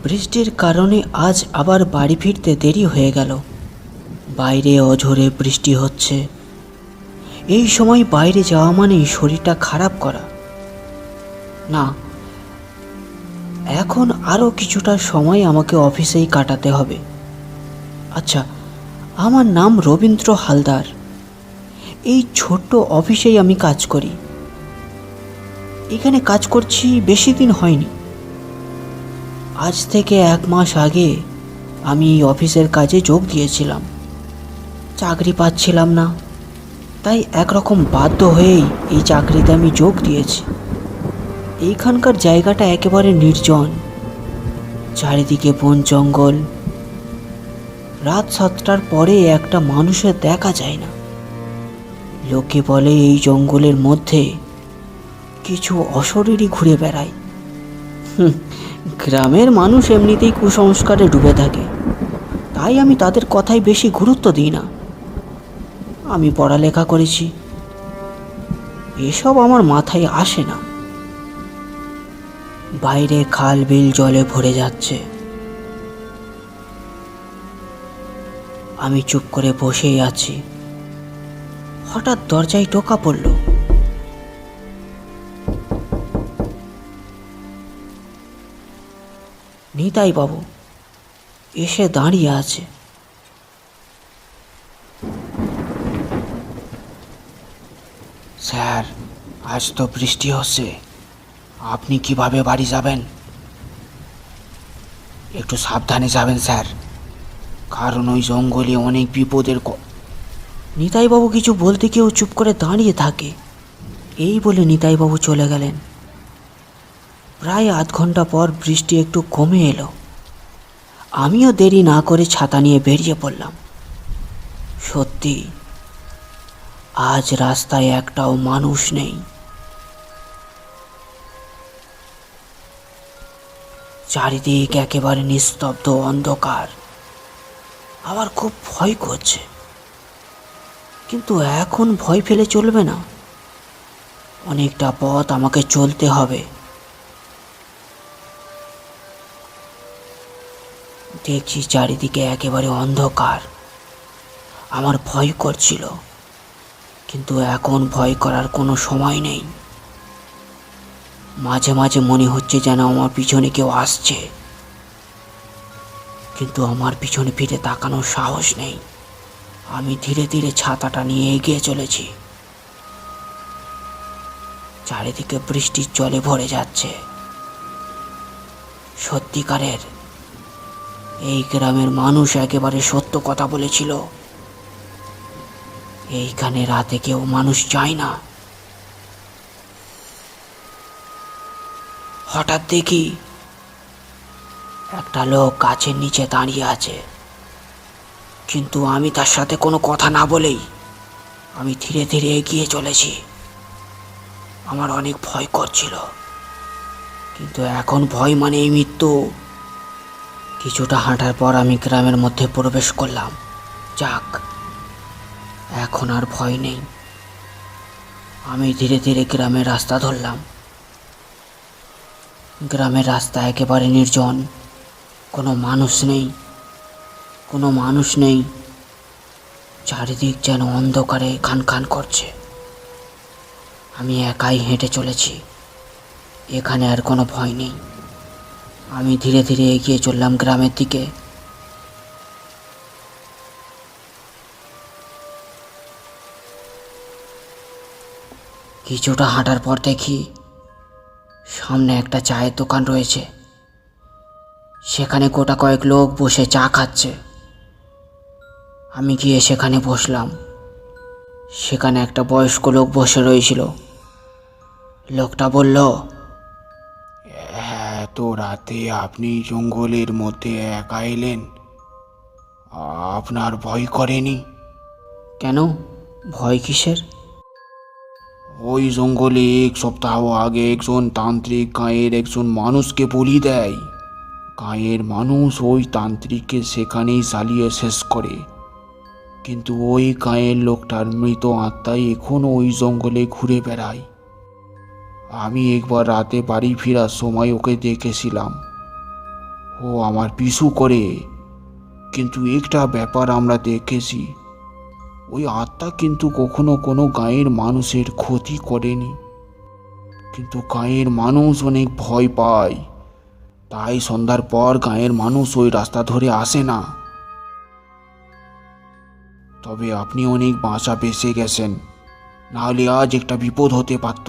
বৃষ্টির কারণে আজ আবার বাড়ি ফিরতে দেরি হয়ে গেল। বাইরে অঝোরে বৃষ্টি হচ্ছে। এই সময় বাইরে যাওয়া মানেই শরীরটা খারাপ করা। না, এখন আরও কিছুটা সময় আমাকে অফিসেই কাটাতে হবে। আচ্ছা, আমার নাম রবীন্দ্র হালদার। এই ছোট্ট অফিসেই আমি কাজ করি। এখানে কাজ করছি বেশি দিন হয়নি। আজ থেকে 1 মাস আগে আমি এই অফিসের কাজে যোগ দিয়েছিলাম। চাকরি পাচ্ছিলাম না, তাই একরকম বাধ্য হয়েই এই চাকরিতে আমি যোগ দিয়েছি। এইখানকার জায়গাটা একেবারে নির্জন, চারিদিকে বন জঙ্গল। রাত 7টার পরে একটা মানুষের দেখা যায় না। লোকে বলে এই জঙ্গলের মধ্যে কিছু অশরীরী ঘুরে বেড়ায়। গ্রামের মানুষ এমনিতেই কুসংস্কারে ডুবে থাকে, তাই আমি তাদের কথায় বেশি গুরুত্ব দিই না। আমি পড়ালেখা করেছি, এসব আমার মাথায় আসে না। বাইরে খাল বিল জলে ভরে যাচ্ছে। আমি চুপ করে বসেই আছি। হঠাৎ দরজায় টোকা পড়ল। নিতাই বাবু এসে দাঁড়িয়ে আছে। স্যার, আজ তো বৃষ্টি হচ্ছে, আপনি কিভাবে বাড়ি যাবেন? একটু সাবধানে যাবেন স্যার, কারণ ওই জঙ্গলে অনেক বিপদের। নিতাইবাবু কিছু বলতে কেউ চুপ করে দাঁড়িয়ে থাকে। এই বলে নিতাইবাবু চলে গেলেন। প্রায় আধ ঘন্টা পর বৃষ্টি একটু কমে এলো। আমিও দেরি না করে ছাতা নিয়ে বেরিয়ে পড়লাম। সত্যি, আজ রাস্তায় একটাও মানুষ নেই। চারিদিক একেবারে নিস্তব্ধ অন্ধকার। আমার খুব ভয় করছে, কিন্তু এখন ভয় ফেলে চলবে না। অনেকটা পথ আমাকে চলতে হবে। দেখছি চারিদিকে একেবারে অন্ধকার। আমার ভয় করছিল, কিন্তু এখন ভয় করার কোনো সময় নেই। মাঝে মাঝে মনে হচ্ছে যেন আমার পিছনে কেউ আসছে, কিন্তু আমার পিছনে ফিরে তাকানোর সাহস নেই। আমি ধীরে ধীরে ছাতাটা নিয়ে এগিয়ে চলেছি। চারিদিকে বৃষ্টির জলে ভরে যাচ্ছে। সত্যিকারের এই গ্রামের মানুষ একেবারে সত্য কথা বলেছিল। এইখানে রাতে কেউ মানুষ যায় না। হঠাৎ দেখি একটা লোক গাছের নিচে দাঁড়িয়ে আছে, কিন্তু আমি তার সাথে কোনো কথা না বলেই আমি ধীরে ধীরে এগিয়ে চলেছি। আমার অনেক ভয় করছিল, কিন্তু এখন ভয় মানেই মৃত্যু। কিছুটা হাঁটার পর আমি গ্রামের মধ্যে প্রবেশ করলাম। যাক, এখন আর ভয় নেই। আমি ধীরে ধীরে গ্রামের রাস্তা ধরলাম। গ্রামের রাস্তা একেবারে নির্জন, কোনো মানুষ নেই, কোনো মানুষ নেই। চারিদিক যেন অন্ধকারে খান খান করছে। আমি একাই হেঁটে চলেছি। এখানে আর কোনো ভয় নেই। আমি ধীরে ধীরে এগিয়ে চললাম গ্রামের দিকে। কিছুটা হাঁটার পর দেখি সামনে একটা চায়ের দোকান রয়েছে। সেখানে গোটা কয়েক লোক বসে চা খাচ্ছে। আমি গিয়ে সেখানে বসলাম। সেখানে একটা বয়স্ক লোক বসে রয়েছিল। লোকটা বলল, এত রাতে আপনি জঙ্গলের মধ্যে একা এলেন, আপনার ভয় করেনি? কেন, ভয় কিসের? ওই জঙ্গলে 1 সপ্তাহ আগে একজন তান্ত্রিক গাঁয়ের একজন মানুষকে বলি দেয়। গাঁয়ের মানুষ ওই তান্ত্রিককে সেখানেই জ্বালিয়ে শেষ করে, কিন্তু ওই গাঁয়ের লোকটার মৃত আত্মাই এখনও ওই জঙ্গলে ঘুরে বেড়ায়। আমি একবার রাতে বাড়ি ফেরার সময় ওকে দেখেছিলাম। ও আমার পিছু করে। কিন্তু একটা ব্যাপার আমরা দেখেছি, ওই আত্মা কিন্তু কখনো কোনো গাঁয়ের মানুষের ক্ষতি করেনি। কিন্তু গাঁয়ের মানুষ অনেক ভয় পায়, তাই সন্ধ্যার পর গাঁয়ের মানুষ ওই রাস্তা ধরে আসে না। তবে আপনি অনেক বাঁচা বেঁচে গেছেন, নাহলে আজ একটা বিপদ হতে পারত।